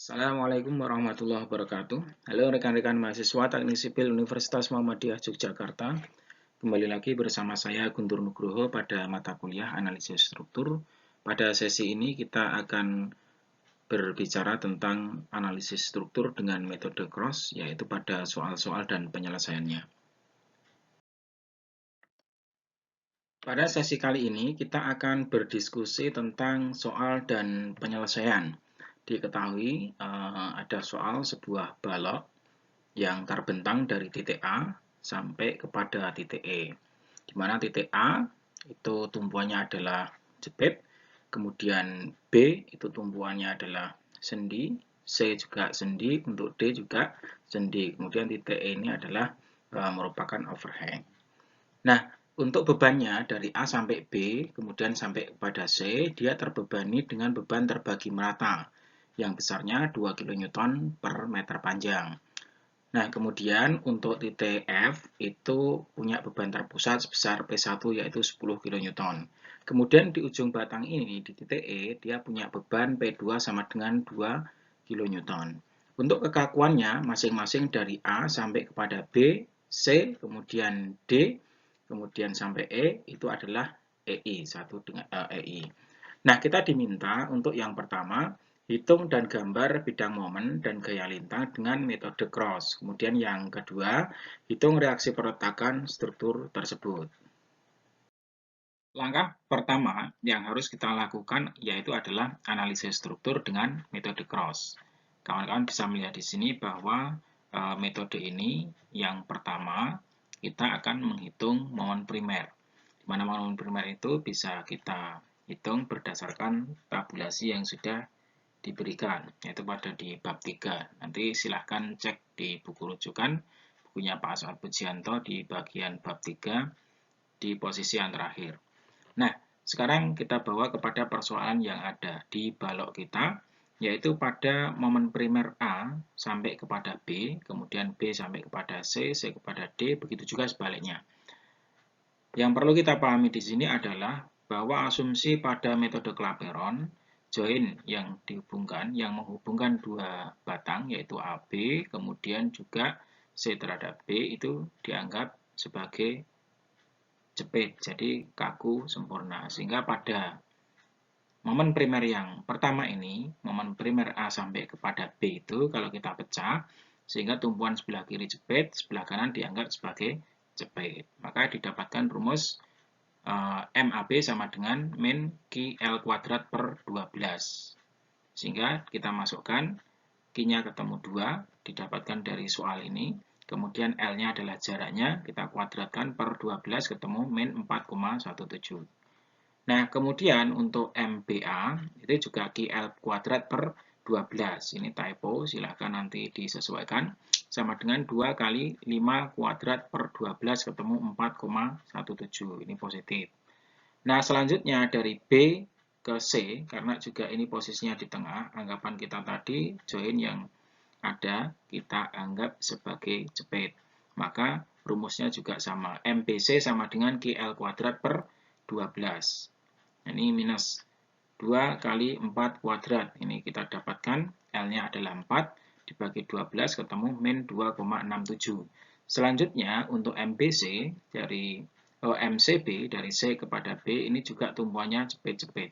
Assalamualaikum warahmatullahi wabarakatuh. Halo rekan-rekan mahasiswa Teknik Sipil Universitas Muhammadiyah Yogyakarta. Kembali lagi bersama saya Guntur Nugroho pada mata kuliah Analisis Struktur. Pada sesi ini kita akan berbicara tentang analisis struktur dengan metode CROSS, yaitu pada soal-soal dan penyelesaiannya. Pada sesi kali ini kita akan berdiskusi tentang soal dan penyelesaian. Diketahui ada soal sebuah balok yang terbentang dari titik A sampai kepada titik E. Di mana titik A itu tumpuannya adalah jepit, kemudian B itu tumpuannya adalah sendi, C juga sendi, untuk D juga sendi. Kemudian titik E ini adalah merupakan overhang. Nah, untuk bebannya dari A sampai B, kemudian sampai kepada C, dia terbebani dengan beban terbagi merata yang besarnya 2 kN per meter panjang. Nah, kemudian untuk titik F itu punya beban terpusat sebesar P1 yaitu 10 kN. Kemudian di ujung batang ini, di titik E, dia punya beban P2 sama dengan 2 kN. Untuk kekakuannya, masing-masing dari A sampai kepada B, C, kemudian D, kemudian sampai E, itu adalah EI, satu dengan EI. Nah, kita diminta untuk yang pertama, hitung dan gambar bidang momen dan gaya lintang dengan metode CROSS. Kemudian yang kedua, hitung reaksi perletakan struktur tersebut. Langkah pertama yang harus kita lakukan yaitu adalah analisis struktur dengan metode CROSS. Kawan-kawan bisa melihat di sini bahwa metode ini yang pertama kita akan menghitung momen primer. Di mana momen primer itu bisa kita hitung berdasarkan tabulasi yang sudah diberikan, yaitu pada di bab 3. Nanti silahkan cek di buku rujukan, bukunya Pak Aswad Pujianto di bagian bab 3 di posisi yang terakhir. Nah, sekarang kita bawa kepada persoalan yang ada di balok kita, yaitu pada momen primer A sampai kepada B, kemudian B sampai kepada C, C kepada D, begitu juga sebaliknya. Yang perlu kita pahami di sini adalah bahwa asumsi pada metode Clapeyron, join yang dihubungkan, yang menghubungkan dua batang, yaitu AB, kemudian juga C terhadap B, itu dianggap sebagai jepit, jadi kaku sempurna. Sehingga pada momen primer yang pertama ini, momen primer A sampai kepada B itu, kalau kita pecah, sehingga tumpuan sebelah kiri jepit, sebelah kanan dianggap sebagai jepit. Maka didapatkan rumus MAB sama dengan min QL kuadrat per 12. Sehingga kita masukkan, Q-nya ketemu 2, didapatkan dari soal ini. Kemudian L-nya adalah jaraknya, kita kuadratkan per 12 ketemu min 4,17. Nah, kemudian untuk MBA, itu juga QL kuadrat per 12. Ini typo, silahkan nanti disesuaikan. Sama dengan 2 kali 5 kuadrat per 12 ketemu 4,17. Ini positif. Nah, selanjutnya dari B ke C, karena juga ini posisinya di tengah, anggapan kita tadi, join yang ada, kita anggap sebagai jepit. Maka rumusnya juga sama. MBC sama dengan QL kuadrat per 12. Ini minus 2 kali 4 kuadrat. Ini kita dapatkan, L-nya adalah 4, dibagi 12 ketemu min 2,67. Selanjutnya untuk MBC dari MCB dari C kepada B ini juga tumpuannya jepit-jepit.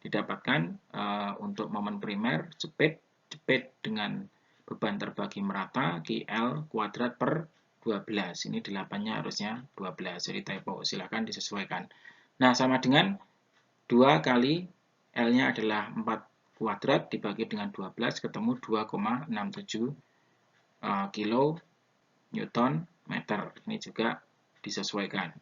Didapatkan untuk momen primer jepit dengan beban terbagi merata QL kuadrat per 12. Ini 8-nya harusnya 12. Jadi typo, silakan disesuaikan. Nah, sama dengan 2 kali L-nya adalah 4 kuadrat dibagi dengan 12 ketemu 2,67 kilo Newton meter. Ini juga disesuaikan.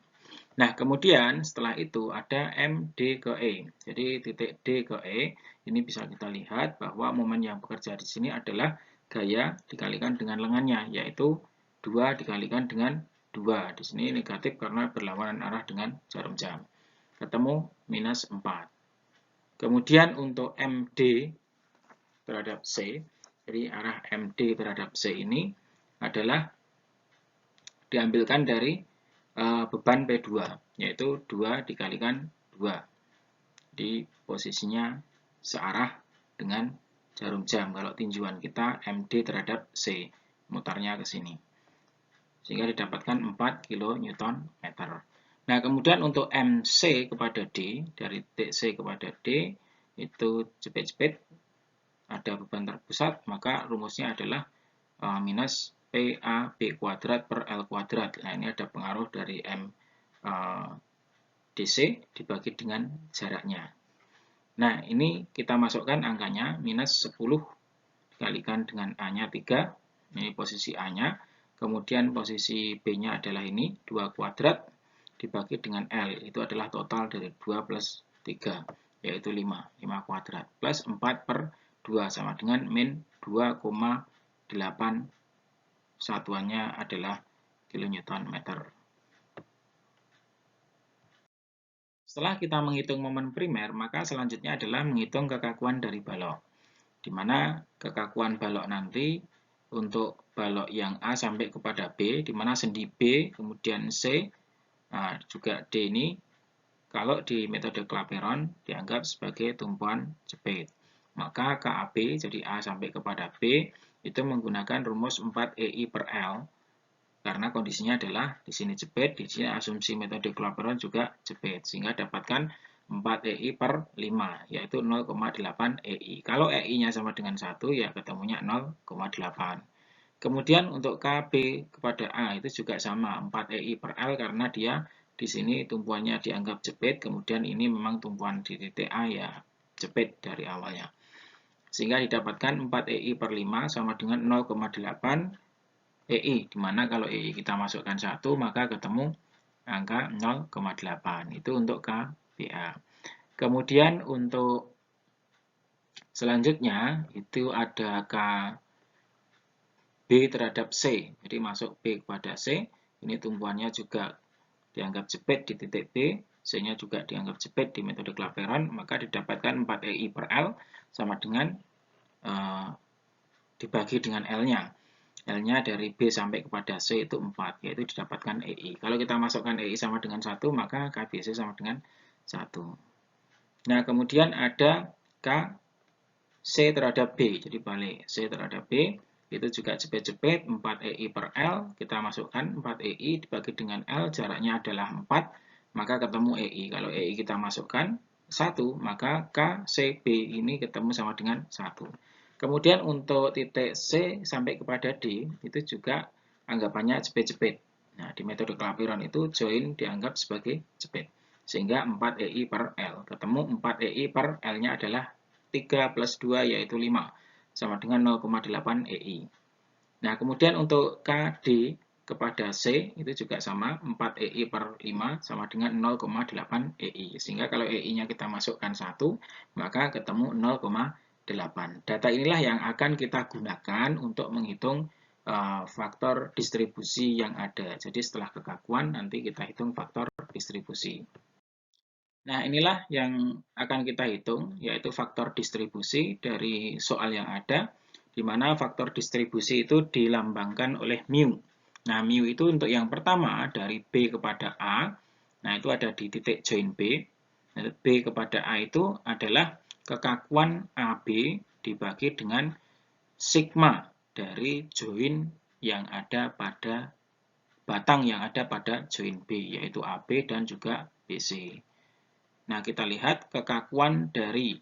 Nah, kemudian setelah itu ada MD ke E. Jadi titik D ke E, ini bisa kita lihat bahwa momen yang bekerja di sini adalah gaya dikalikan dengan lengannya, yaitu 2 dikalikan dengan 2. Di sini negatif karena berlawanan arah dengan jarum jam. Ketemu minus 4. Kemudian untuk MD terhadap C, jadi arah MD terhadap C ini adalah diambilkan dari beban P2, yaitu 2 dikalikan 2. Di posisinya searah dengan jarum jam. Kalau tinjuan kita MD terhadap C, mutarnya ke sini. Sehingga didapatkan 4 kN. Nah, kemudian untuk MC kepada D, dari titik C kepada D, itu jepit-jepit, ada beban terpusat, maka rumusnya adalah minus PAB kuadrat per L kuadrat. Nah, ini ada pengaruh dari M DC dibagi dengan jaraknya. Nah, ini kita masukkan angkanya, minus 10 dikalikan dengan A-nya 3, ini posisi A-nya, kemudian posisi B-nya adalah ini, 2 kuadrat, dibagi dengan L, itu adalah total dari 2 plus 3, yaitu 5 kuadrat, plus 4 per 2, sama dengan min 2,8, satuannya adalah kilonewton meter. Setelah kita menghitung momen primer, maka selanjutnya adalah menghitung kekakuan dari balok. Di mana kekakuan balok nanti untuk balok yang A sampai kepada B, di mana sendi B, kemudian C, nah juga D ini, kalau di metode Clapeyron dianggap sebagai tumpuan jepit. Maka KAB, jadi A sampai kepada B, itu menggunakan rumus 4EI per L, karena kondisinya adalah di sini jepit, di sini asumsi metode Clapeyron juga jepit, sehingga dapatkan 4EI per 5, yaitu 0,8 EI. Kalau EI-nya sama dengan 1, ya ketemunya 0,8. Kemudian untuk KB kepada A itu juga sama, 4 EI per L, karena dia di sini tumpuannya dianggap jepit, kemudian ini memang tumpuan di titik A ya jepit dari awalnya. Sehingga didapatkan 4 EI per 5 sama dengan 0,8 EI, dimana kalau EI kita masukkan 1, maka ketemu angka 0,8. Itu untuk KBA. Kemudian untuk selanjutnya, itu ada KB terhadap C. Jadi masuk B kepada C, ini tumpuannya juga dianggap jepit di titik B, C-nya juga dianggap jepit di metode Clapeyron, maka didapatkan 4 EI per L sama dengan dibagi dengan L-nya. L-nya dari B sampai kepada C itu 4, yaitu didapatkan EI. Kalau kita masukkan EI sama dengan 1, maka KBC sama dengan 1. Nah, kemudian ada KC terhadap B. Jadi balik, C terhadap B, itu juga jepit-jepit, 4 EI per L. Kita masukkan 4 EI dibagi dengan L, jaraknya adalah 4, maka ketemu EI. Kalau EI kita masukkan 1, maka KCB ini ketemu sama dengan 1. Kemudian untuk titik C sampai kepada D, itu juga anggapannya jepit-jepit. Nah, di metode Clapeyron itu join dianggap sebagai jepit. Sehingga 4 EI per L. Ketemu 4 EI per L-nya adalah 3 plus 2 yaitu 5. Sama dengan 0,8 EI. Nah, kemudian untuk KD kepada C itu juga sama, 4 EI per 5 sama dengan 0,8 EI. Sehingga kalau EI-nya kita masukkan 1, maka ketemu 0,8. Data inilah yang akan kita gunakan untuk menghitung faktor distribusi yang ada. Jadi setelah kekakuan nanti kita hitung faktor distribusi. Nah, inilah yang akan kita hitung, yaitu faktor distribusi dari soal yang ada, di mana faktor distribusi itu dilambangkan oleh mu. Nah, mu itu untuk yang pertama dari B kepada A, nah itu ada di titik join B. B kepada A itu adalah kekakuan AB dibagi dengan sigma dari join yang ada pada batang yang ada pada join B, yaitu AB dan juga BC. Nah, kita lihat kekakuan dari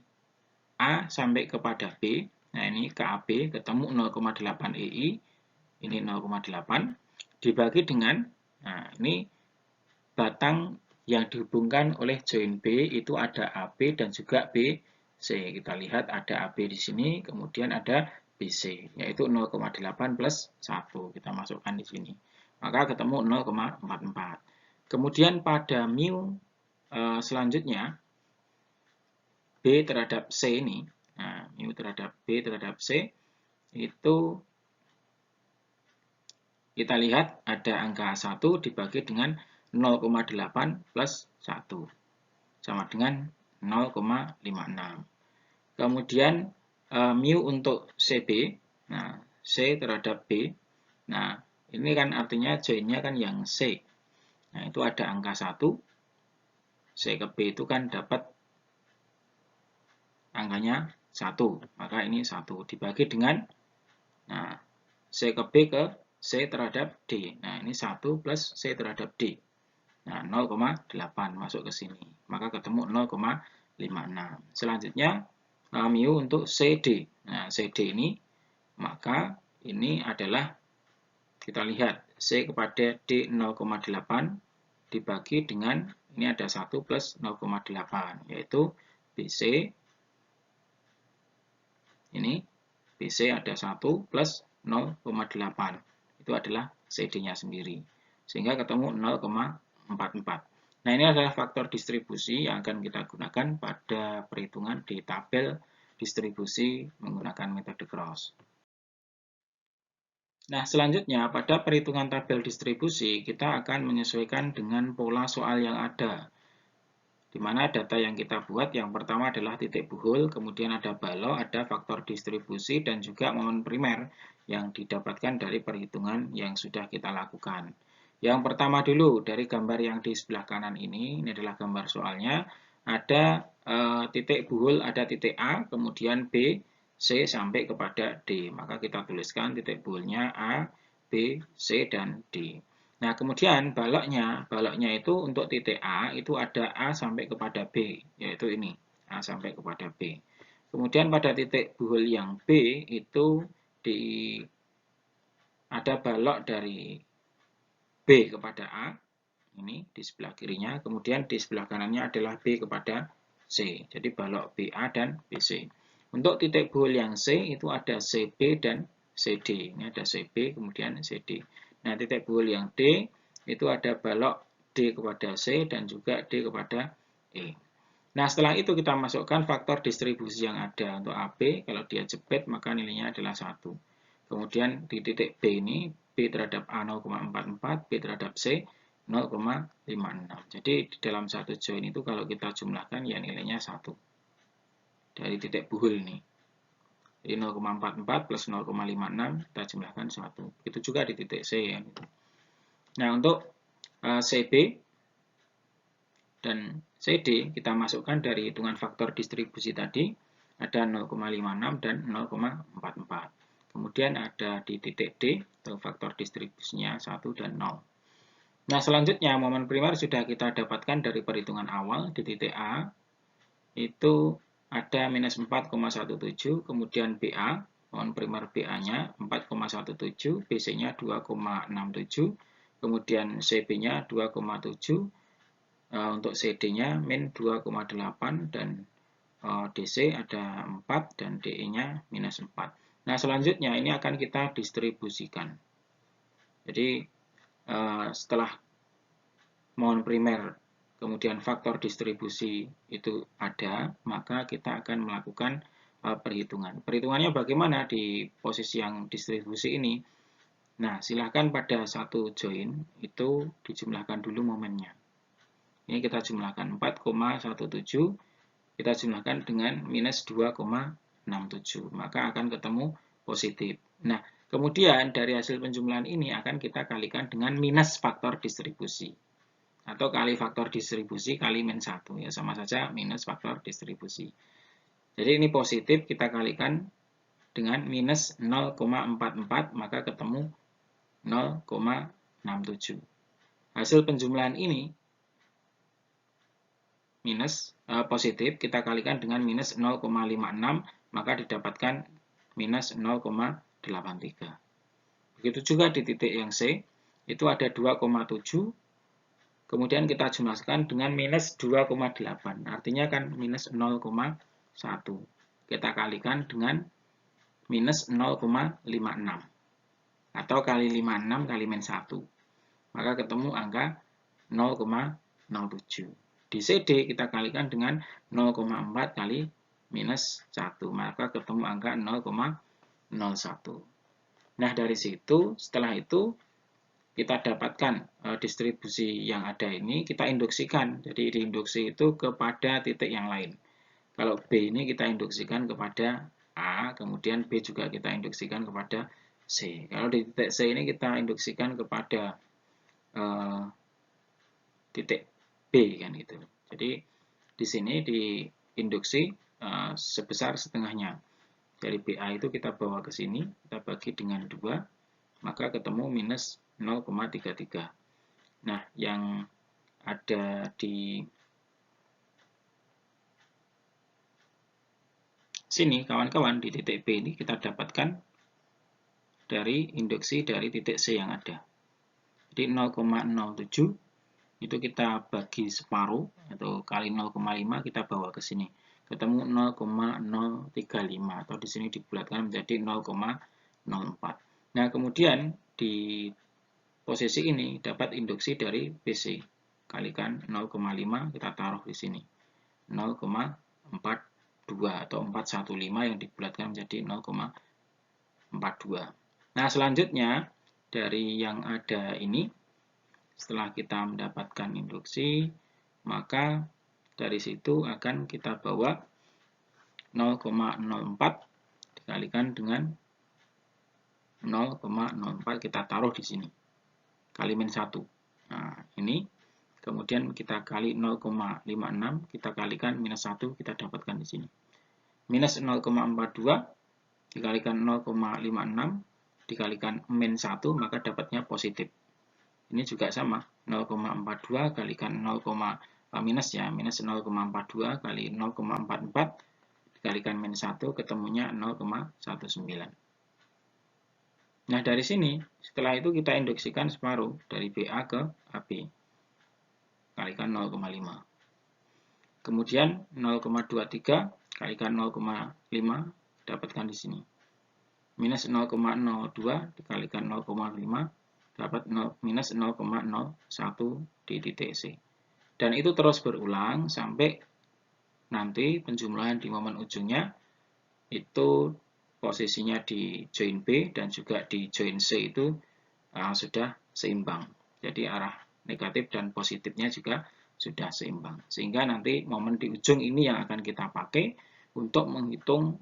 A sampai kepada B. Nah, ini KAB ketemu 0,8 EI, ini 0,8, dibagi dengan, nah ini batang yang dihubungkan oleh join B itu ada AB dan juga BC. Kita lihat ada AB di sini, kemudian ada BC, yaitu 0,8 plus 1. Kita masukkan di sini. Maka ketemu 0,44. Kemudian pada mu selanjutnya, B terhadap C ini, nah, mu terhadap B terhadap C, itu kita lihat ada angka 1 dibagi dengan 0,8 plus 1, sama dengan 0,56. Kemudian mu untuk CB, nah, C terhadap B, nah, ini kan artinya joinnya kan yang C. Nah, itu ada angka 1, C ke B itu kan dapat angkanya 1. Maka ini 1 dibagi dengan, nah, C ke B ke C terhadap D. Nah, ini 1 plus C terhadap D. Nah, 0,8 masuk ke sini. Maka ketemu 0,56. Selanjutnya, mu untuk CD. Nah, CD ini, maka ini adalah, kita lihat, C kepada D 0,8 dibagi dengan, ini ada 1 plus 0,8, yaitu BC, ini BC ada 1 plus 0,8. Itu adalah CD-nya sendiri. Sehingga ketemu 0,44. Nah, ini adalah faktor distribusi yang akan kita gunakan pada perhitungan di tabel distribusi menggunakan metode Cross. Nah, selanjutnya pada perhitungan tabel distribusi, kita akan menyesuaikan dengan pola soal yang ada. Di mana data yang kita buat, yang pertama adalah titik buhul, kemudian ada balok, ada faktor distribusi, dan juga momen primer yang didapatkan dari perhitungan yang sudah kita lakukan. Yang pertama dulu, dari gambar yang di sebelah kanan ini adalah gambar soalnya, ada titik buhul, ada titik A, kemudian B, C, sampai kepada D. Maka kita tuliskan titik buhulnya A, B, C, dan D. Nah, kemudian baloknya itu untuk titik A, itu ada A sampai kepada B, yaitu ini, A sampai kepada B. Kemudian pada titik buhul yang B, itu ada balok dari B kepada A, ini di sebelah kirinya, kemudian di sebelah kanannya adalah B kepada C. Jadi balok BA dan BC. Untuk titik buhul yang C itu ada CB dan CD. Ini ada CB kemudian CD. Nah, titik buhul yang D itu ada balok D kepada C dan juga D kepada E. Nah, setelah itu kita masukkan faktor distribusi yang ada untuk AB. Kalau dia jepit maka nilainya adalah 1. Kemudian di titik B ini, B terhadap A 0,44, B terhadap C 0,56. Jadi di dalam satu join itu kalau kita jumlahkan ya nilainya 1. Dari titik buhul ini. Jadi 0,44 plus 0,56 kita jumlahkan 1. Itu juga di titik C ya. Nah, untuk CB dan CD kita masukkan dari hitungan faktor distribusi tadi. Ada 0,56 dan 0,44. Kemudian ada di titik D, faktor distribusinya 1 dan 0. Nah, selanjutnya momen primer sudah kita dapatkan dari perhitungan awal di titik A. Itu ada minus 4,17, kemudian BA, momen primer BA-nya 4,17, BC-nya 2,67, kemudian CB-nya 2,7, untuk CD-nya min 2,8, dan DC ada 4, dan DE-nya minus 4. Nah, selanjutnya ini akan kita distribusikan. Jadi, setelah mohon primer, kemudian faktor distribusi itu ada, maka kita akan melakukan perhitungan. Perhitungannya bagaimana di posisi yang distribusi ini? Nah, silakan pada satu join itu dijumlahkan dulu momennya. Ini kita jumlahkan 4,17, kita jumlahkan dengan minus 2,67, maka akan ketemu positif. Nah, kemudian dari hasil penjumlahan ini akan kita kalikan dengan minus faktor distribusi. Atau kali faktor distribusi kali min 1. Ya, sama saja minus faktor distribusi. Jadi ini positif, kita kalikan dengan minus 0,44, maka ketemu 0,67. Hasil penjumlahan ini minus positif, kita kalikan dengan minus 0,56, maka didapatkan minus 0,83. Begitu juga di titik yang C, itu ada 2,7, kemudian kita jumlahkan dengan minus 2,8, artinya kan minus 0,1. Kita kalikan dengan minus 0,56, atau kali 56 kali min 1, maka ketemu angka 0,07. Di CD kita kalikan dengan 0,4 kali minus 1, maka ketemu angka 0,01. Nah, dari situ, setelah itu, kita dapatkan distribusi yang ada ini, kita induksikan. Jadi, diinduksi itu kepada titik yang lain. Kalau B ini kita induksikan kepada A, kemudian B juga kita induksikan kepada C. Kalau di titik C ini kita induksikan kepada titik B kan gitu. Jadi di sini di induksi sebesar setengahnya. Dari BA itu kita bawa ke sini, kita bagi dengan 2, maka ketemu minus 0,33. Nah, yang ada di sini, kawan-kawan, di titik B ini kita dapatkan dari induksi dari titik C yang ada. Jadi 0,07 itu kita bagi separuh atau kali 0,5 kita bawa ke sini, ketemu 0,035 atau di sini dibulatkan menjadi 0,04. Nah, kemudian di posisi ini dapat induksi dari BC, kalikan 0,5 kita taruh di sini, 0,42 atau 415 yang dibulatkan menjadi 0,42. Nah, selanjutnya dari yang ada ini, setelah kita mendapatkan induksi, maka dari situ akan kita bawa 0,04 dikalikan dengan 0,04 kita taruh di sini, kali min 1. Nah, ini kemudian kita kali 0,56, kita kalikan minus 1, kita dapatkan di sini. Minus 0,42 dikalikan 0,56 dikalikan min 1, maka dapatnya positif. Ini juga sama, 0,42 kalikan 0, minus 0,42 kali 0,44 dikalikan min 1 ketemunya 0,19. Nah, dari sini setelah itu kita induksikan separuh dari BA ke AB, kalikan 0,5. Kemudian 0,23 kalikan 0,5 dapatkan di sini. Minus 0,02 dikalikan 0,5 dapat minus 0,01 di titik C. Dan itu terus berulang sampai nanti penjumlahan di momen ujungnya itu posisinya di join B dan juga di join C itu sudah seimbang. Jadi arah negatif dan positifnya juga sudah seimbang. Sehingga nanti momen di ujung ini yang akan kita pakai untuk menghitung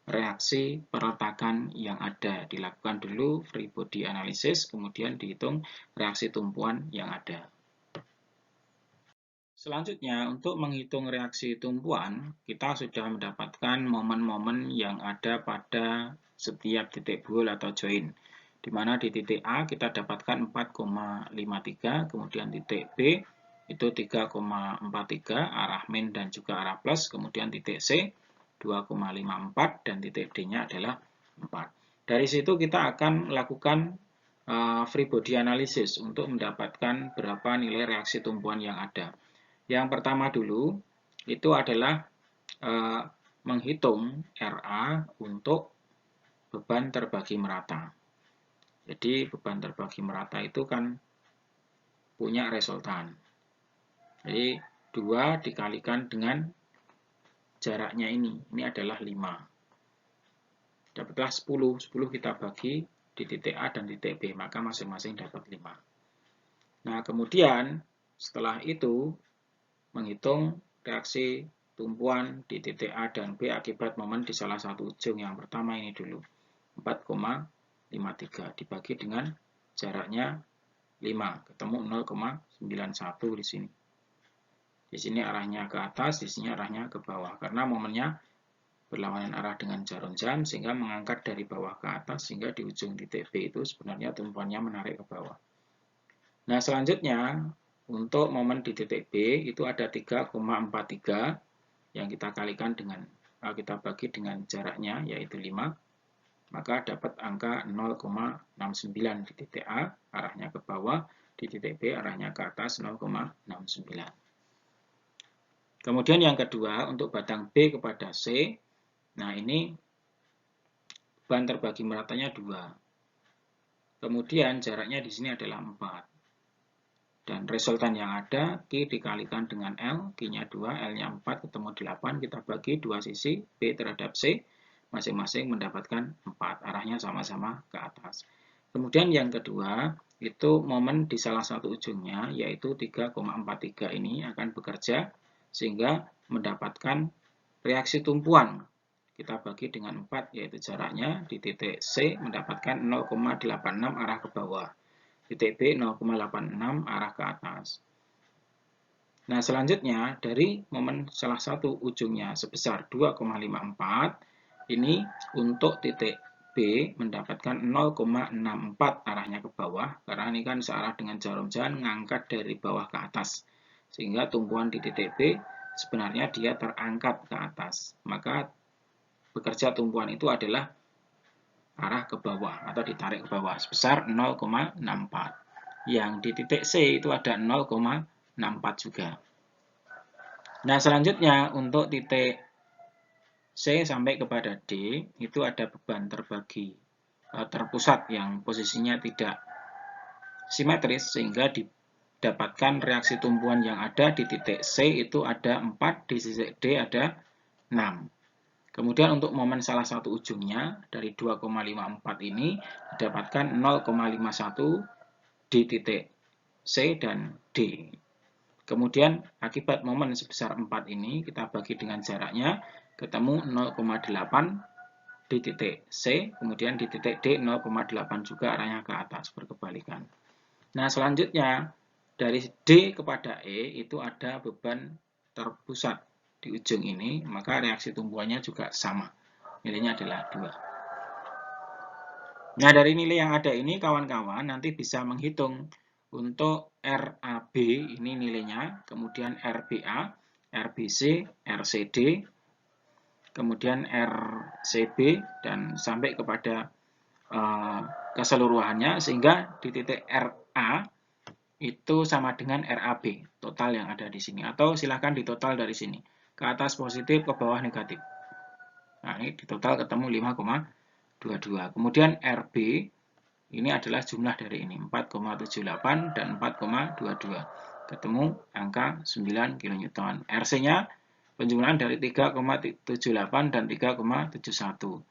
reaksi perletakan yang ada. Dilakukan dulu free body analysis, kemudian dihitung reaksi tumpuan yang ada. Selanjutnya, untuk menghitung reaksi tumpuan, kita sudah mendapatkan momen-momen yang ada pada setiap titik bool atau join. Di mana di titik A kita dapatkan 4,53, kemudian titik B itu 3,43 arah min dan juga arah plus, kemudian titik C 2,54 dan titik D-nya adalah 4. Dari situ kita akan melakukan free body analysis untuk mendapatkan berapa nilai reaksi tumpuan yang ada. Yang pertama dulu itu adalah menghitung RA untuk beban terbagi merata. Jadi beban terbagi merata itu kan punya resultan. Jadi 2 dikalikan dengan jaraknya ini adalah 5. Dapatlah 10. 10 kita bagi di titik A dan titik B, maka masing-masing dapat 5. Nah, kemudian setelah itu menghitung reaksi tumpuan di titik A dan B akibat momen di salah satu ujung. Yang pertama ini dulu, 4,53 dibagi dengan jaraknya 5, ketemu 0,91 di sini. Di sini arahnya ke atas, di sini arahnya ke bawah. Karena momennya berlawanan arah dengan jarum jam, sehingga mengangkat dari bawah ke atas, sehingga di ujung titik B itu sebenarnya tumpuannya menarik ke bawah. Nah, selanjutnya, untuk momen di titik B itu ada 3,43 yang kita kalikan dengan, kita bagi dengan jaraknya, yaitu 5. Maka dapat angka 0,69 di titik A, arahnya ke bawah, di titik B arahnya ke atas 0,69. Kemudian yang kedua, untuk batang B kepada C, nah ini beban terbagi meratanya 2. Kemudian jaraknya di sini adalah 4. Dan resultan yang ada, Q dikalikan dengan L, Q-nya 2, L-nya 4, ketemu 8, kita bagi dua sisi, B terhadap C, masing-masing mendapatkan 4, arahnya sama-sama ke atas. Kemudian yang kedua, itu momen di salah satu ujungnya, yaitu 3,43 ini akan bekerja, sehingga mendapatkan reaksi tumpuan. Kita bagi dengan 4, yaitu jaraknya di titik C mendapatkan 0,86 arah ke bawah. Titik B 0,86 arah ke atas. Nah, selanjutnya dari momen salah satu ujungnya sebesar 2,54, ini untuk titik B mendapatkan 0,64 arahnya ke bawah, karena ini kan searah dengan jarum jam ngangkat dari bawah ke atas. Sehingga tumpuan di titik B sebenarnya dia terangkat ke atas. Maka bekerja tumpuan itu adalah arah ke bawah atau ditarik ke bawah sebesar 0,64. Yang di titik C itu ada 0,64 juga. Nah, selanjutnya untuk titik C sampai kepada D itu ada beban terbagi terpusat yang posisinya tidak simetris, sehingga didapatkan reaksi tumpuan yang ada di titik C itu ada 4, di titik D ada 6. Kemudian untuk momen salah satu ujungnya dari 2,54 ini didapatkan 0,51 di titik C dan D. Kemudian akibat momen sebesar 4 ini kita bagi dengan jaraknya, ketemu 0,8 di titik C, kemudian di titik D 0,8 juga arahnya ke atas berkebalikan. Nah, selanjutnya dari D kepada E itu ada beban terpusat di ujung ini, maka reaksi tumpuannya juga sama. Nilainya adalah 2. Nah, dari nilai yang ada ini kawan-kawan nanti bisa menghitung untuk RAB ini nilainya, kemudian RBA, RBC, RCD, kemudian RCB, dan sampai kepada keseluruhannya, sehingga di titik RA itu sama dengan RAB, total yang ada di sini. Atau silahkan ditotal dari sini, ke atas positif, ke bawah negatif. Nah, ini ditotal ketemu 5,22. Kemudian RB, ini adalah jumlah dari ini, 4,78 dan 4,22. Ketemu angka 9 kN. RC-nya penjumlahan dari 3,78 dan 3,71.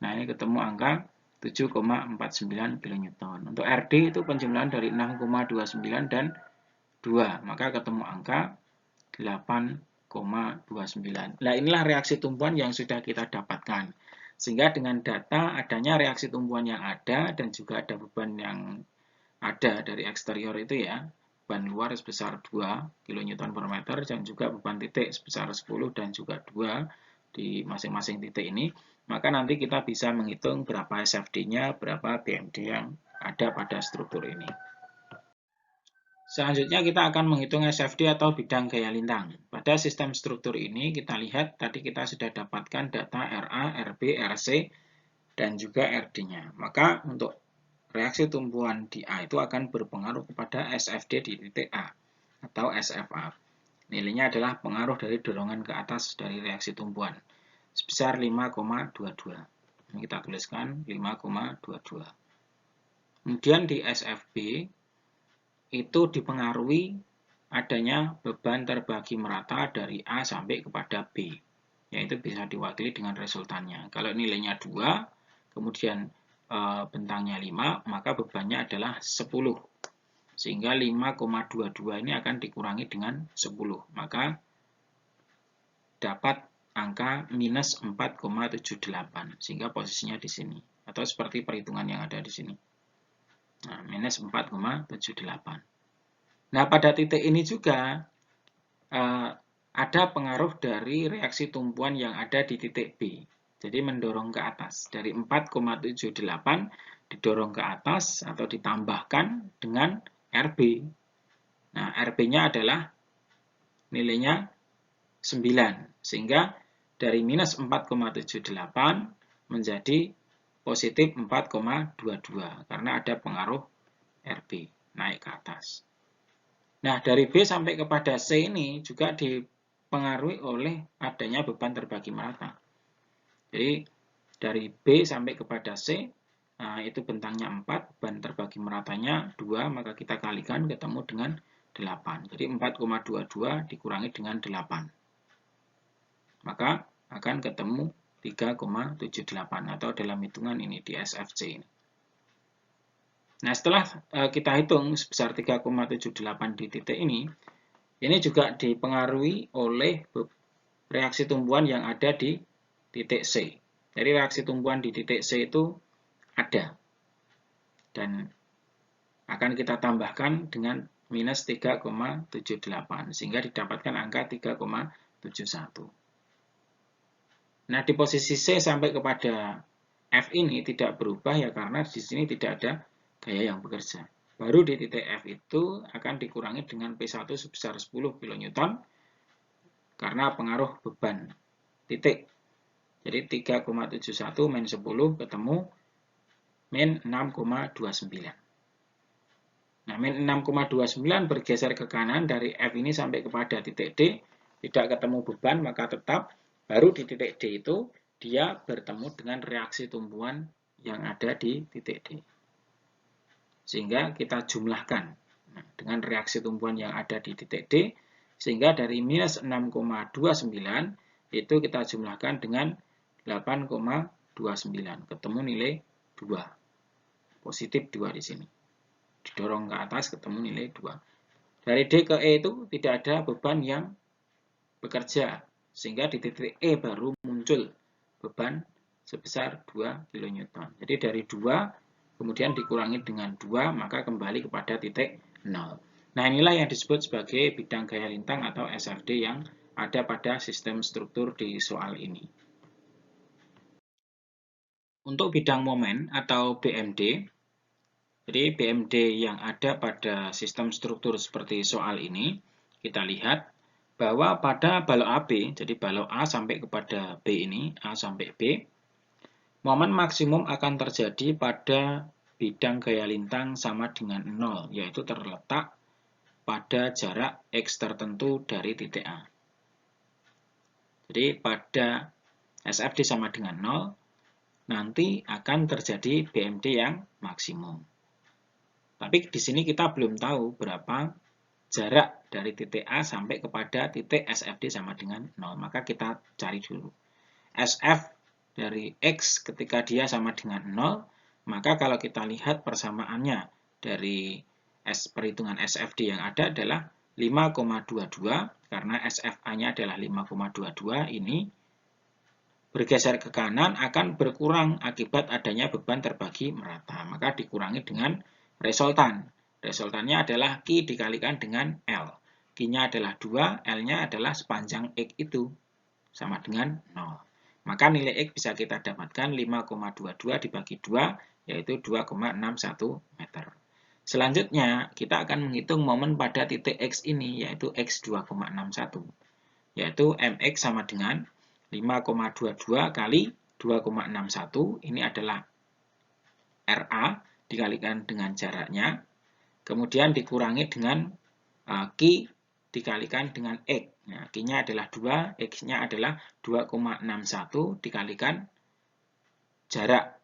Nah, ini ketemu angka 7,49 kN. Untuk RD itu penjumlahan dari 6,29 dan 2, maka ketemu angka 8,29. Nah, inilah reaksi tumpuan yang sudah kita dapatkan. Sehingga dengan data adanya reaksi tumpuan yang ada dan juga ada beban yang ada dari eksterior itu ya, beban luar sebesar 2 kN per meter dan juga beban titik sebesar 10 dan juga 2 di masing-masing titik ini, maka nanti kita bisa menghitung berapa SFD-nya, berapa BMD yang ada pada struktur ini. Selanjutnya kita akan menghitung SFD atau bidang gaya lintang. Pada sistem struktur ini kita lihat tadi kita sudah dapatkan data RA, RB, RC, dan juga RD-nya. Maka untuk reaksi tumpuan di A itu akan berpengaruh kepada SFD di titik A atau SFA. Nilainya adalah pengaruh dari dorongan ke atas dari reaksi tumpuan sebesar 5,22. Ini kita tuliskan 5,22. Kemudian di SFB itu dipengaruhi adanya beban terbagi merata dari A sampai kepada B, yaitu bisa diwakili dengan resultannya. Kalau nilainya 2, kemudian bentangnya 5, maka bebannya adalah 10. Sehingga 5,22 ini akan dikurangi dengan 10. Maka dapat angka minus 4,78. Sehingga posisinya di sini. Atau seperti perhitungan yang ada di sini. Nah, minus 4,78. Nah, pada titik ini juga ada pengaruh dari reaksi tumpuan yang ada di titik B. Jadi mendorong ke atas. Dari 4,78 didorong ke atas atau ditambahkan dengan RB. Nah, RB-nya adalah nilainya 9. Sehingga dari minus 4,78 menjadi positif 4,22. Karena ada pengaruh RB naik ke atas. Nah, dari B sampai kepada C ini juga dipengaruhi oleh adanya beban terbagi merata. Jadi, dari B sampai kepada C, nah, itu bentangnya 4, beban terbagi meratanya 2, maka kita kalikan ketemu dengan 8. Jadi, 4,22 dikurangi dengan 8. Maka akan ketemu 3,78 atau dalam hitungan ini di SFC ini. Nah, setelah kita hitung sebesar 3,78 di titik ini juga dipengaruhi oleh reaksi tumpuan yang ada di titik C. Jadi reaksi tumpuan di titik C itu ada. Dan akan kita tambahkan dengan minus 3,78 sehingga didapatkan angka 3,71. Nah, di posisi C sampai kepada F ini tidak berubah ya karena di sini tidak ada gaya yang bekerja. Baru di titik F itu akan dikurangi dengan P1 sebesar 10 kN karena pengaruh beban titik. Jadi 3,71 min 10 ketemu min 6,29. Nah, min 6,29 bergeser ke kanan dari F ini sampai kepada titik D, tidak ketemu beban, maka tetap baru di titik D itu dia bertemu dengan reaksi tumpuan yang ada di titik D. Sehingga kita jumlahkan dengan reaksi tumpuan yang ada di titik D, sehingga dari minus 6,29 itu kita jumlahkan dengan 8,29, ketemu nilai 2, positif 2 di sini. Didorong ke atas ketemu nilai 2. Dari D ke E itu tidak ada beban yang bekerja, sehingga di titik E baru muncul beban sebesar 2 kN. Jadi dari 2 kemudian dikurangi dengan 2, maka kembali kepada titik 0. Nah, inilah yang disebut sebagai bidang gaya lintang atau SFD yang ada pada sistem struktur di soal ini. Untuk bidang momen atau BMD, jadi BMD yang ada pada sistem struktur seperti soal ini, kita lihat bahwa pada balok AB, jadi balok A sampai kepada B ini, A sampai B, momen maksimum akan terjadi pada bidang gaya lintang sama dengan 0, yaitu terletak pada jarak X tertentu dari titik A. Jadi pada SFD sama dengan 0, nanti akan terjadi BMD yang maksimum. Tapi di sini kita belum tahu berapa jarak dari titik A sampai kepada titik SFD sama dengan 0. Maka kita cari dulu. SF dari X ketika dia sama dengan 0, maka kalau kita lihat persamaannya dari perhitungan SFD yang ada adalah 5,22, karena SFA-nya adalah 5,22, ini bergeser ke kanan akan berkurang akibat adanya beban terbagi merata. Maka dikurangi dengan resultan. Resultannya adalah Q dikalikan dengan L. Q-nya adalah 2, L-nya adalah sepanjang X itu, sama dengan 0. Maka nilai X bisa kita dapatkan 5,22 dibagi 2, yaitu 2,61 meter. Selanjutnya, kita akan menghitung momen pada titik X ini, yaitu X 2,61. Yaitu MX sama dengan 5,22 kali 2,61, ini adalah RA, dikalikan dengan jaraknya, kemudian dikurangi dengan Q dikalikan dengan X. Nah, Q-nya adalah 2, X-nya adalah 2,61 dikalikan jarak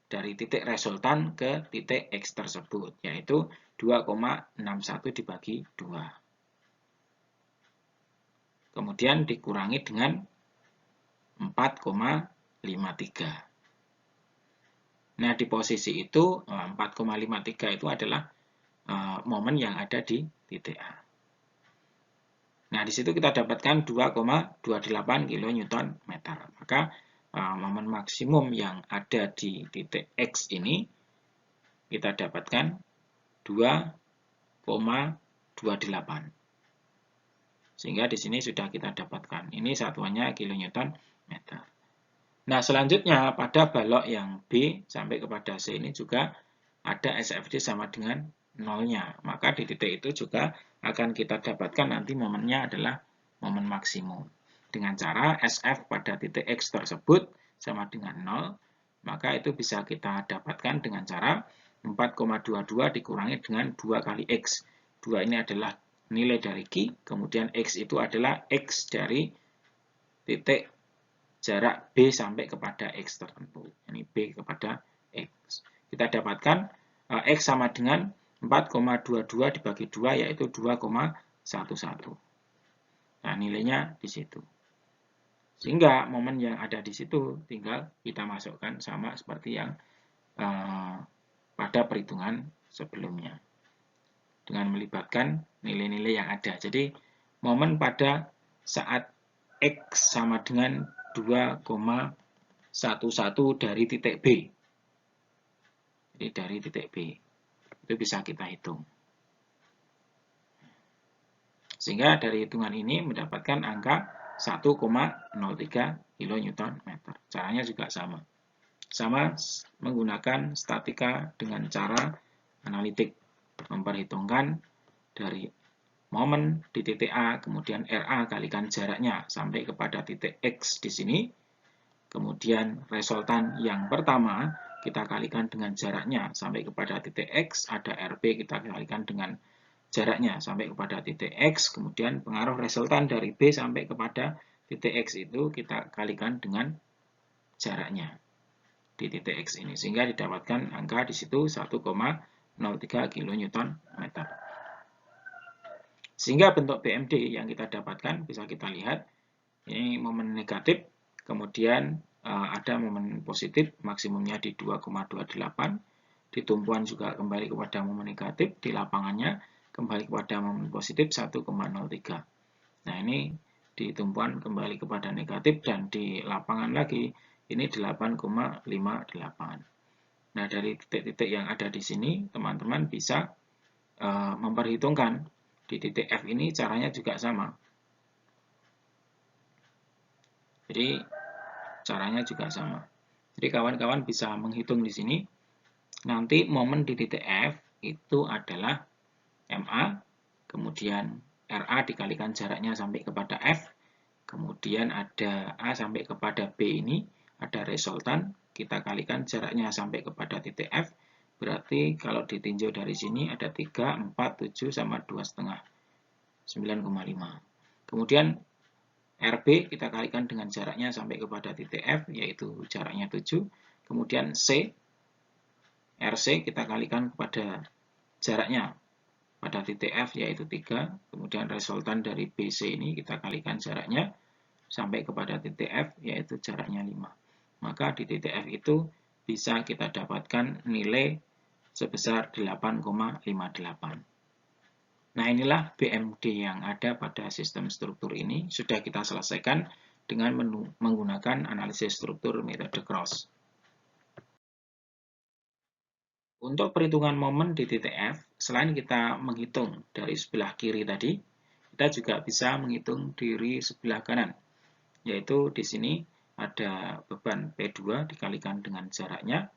dari titik resultan ke titik X tersebut, yaitu 2,61 dibagi 2. Kemudian dikurangi dengan 4,53. Nah, di posisi itu 4,53 itu adalah momen yang ada di titik A. Nah, di situ kita dapatkan 2,28 kN. Maka momen maksimum yang ada di titik X ini kita dapatkan 2,28. Sehingga di sini sudah kita dapatkan. Ini satuannya kN meter. Nah, selanjutnya pada balok yang B sampai kepada C ini juga ada SFD sama dengan 0-nya. Maka di titik itu juga akan kita dapatkan nanti momennya adalah momen maksimum. Dengan cara SF pada titik X tersebut sama dengan 0, maka itu bisa kita dapatkan dengan cara 4,22 dikurangi dengan 2 kali X. 2 ini adalah nilai dari Q, kemudian X itu adalah X dari titik jarak B sampai kepada X tertentu. Ini B kepada X. Kita dapatkan X sama dengan 4,22 dibagi 2, yaitu 2,11. Nah, nilainya di situ. Sehingga momen yang ada di situ tinggal kita masukkan sama seperti yang pada perhitungan sebelumnya. Dengan melibatkan nilai-nilai yang ada. Jadi, momen pada saat X sama dengan 2,11 dari titik B. Jadi dari titik B. Itu bisa kita hitung. Sehingga dari hitungan ini mendapatkan angka 1,03 kN. Caranya juga sama. Sama menggunakan statika dengan cara analitik. Memperhitungkan dari momen di titik A, kemudian RA kalikan jaraknya sampai kepada titik X di sini. Kemudian resultan yang pertama kita kalikan dengan jaraknya sampai kepada titik X, ada RB kita kalikan dengan jaraknya sampai kepada titik X, kemudian pengaruh resultan dari B sampai kepada titik X itu kita kalikan dengan jaraknya di titik X ini, sehingga didapatkan angka di situ 1,03 kN. Sehingga bentuk BMD yang kita dapatkan bisa kita lihat, ini momen negatif, kemudian ada momen positif, maksimumnya di 2,28, di tumpuan juga kembali kepada momen negatif, di lapangannya kembali kepada momen positif 1,03. Nah, ini di tumpuan kembali kepada negatif, dan di lapangan lagi ini 8,58. Nah, dari titik-titik yang ada di sini, teman-teman bisa memperhitungkan di titik F ini caranya juga sama. Jadi, caranya juga sama. Jadi, kawan-kawan bisa menghitung di sini. Nanti momen di titik F itu adalah MA, kemudian RA dikalikan jaraknya sampai kepada F, kemudian ada A sampai kepada B ini, ada resultan, kita kalikan jaraknya sampai kepada titik F, berarti kalau ditinjau dari sini ada 3, 4, 7, sama 2,5, 9,5. Kemudian RB kita kalikan dengan jaraknya sampai kepada titik F, yaitu jaraknya 7. Kemudian RC kita kalikan kepada jaraknya pada titik F, yaitu 3. Kemudian resultan dari BC ini kita kalikan jaraknya sampai kepada titik F, yaitu jaraknya 5. Maka di titik F itu bisa kita dapatkan nilai sebesar 8,58. Nah, inilah BMD yang ada pada sistem struktur ini. Sudah kita selesaikan dengan menggunakan analisis struktur metode Cross. Untuk perhitungan momen di titik F, selain kita menghitung dari sebelah kiri tadi, kita juga bisa menghitung dari sebelah kanan. Yaitu di sini ada beban P2 dikalikan dengan jaraknya,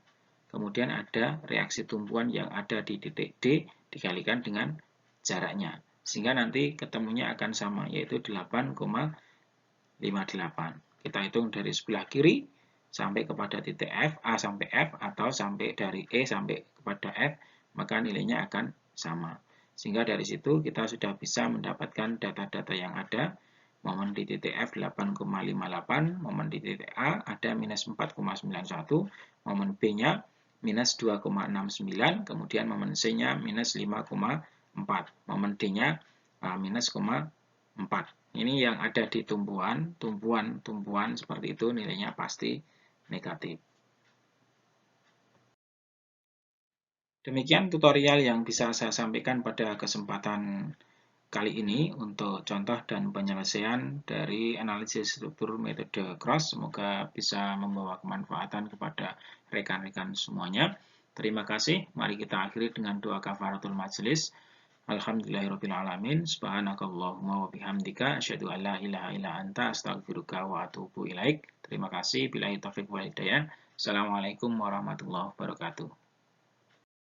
kemudian ada reaksi tumpuan yang ada di titik D dikalikan dengan jaraknya. Sehingga nanti ketemunya akan sama, yaitu 8,58. Kita hitung dari sebelah kiri sampai kepada titik F, A sampai F, atau sampai dari E sampai kepada F, maka nilainya akan sama. Sehingga dari situ kita sudah bisa mendapatkan data-data yang ada. Momen di titik F 8,58, momen di titik A ada minus 4,91, momen B-nya minus 2,69, kemudian momen C-nya minus 5,4, momen D-nya minus 0,4. Ini yang ada di tumpuan seperti itu nilainya pasti negatif. Demikian tutorial yang bisa saya sampaikan pada kesempatan kali ini untuk contoh dan penyelesaian dari analisis struktur metode Cross. Semoga bisa membawa kemanfaatan kepada rekan-rekan semuanya. Terima kasih. Mari kita akhiri dengan doa kafaratul majelis. Alhamdulillahirrahmanirrahim. Subhanakallahumma wa bihamdika asyhadu an la ilaha illa anta astaghfiruka wa atubu ilaik. Terima kasih. Billahi taufiq wal hidayah. Assalamualaikum warahmatullahi wabarakatuh.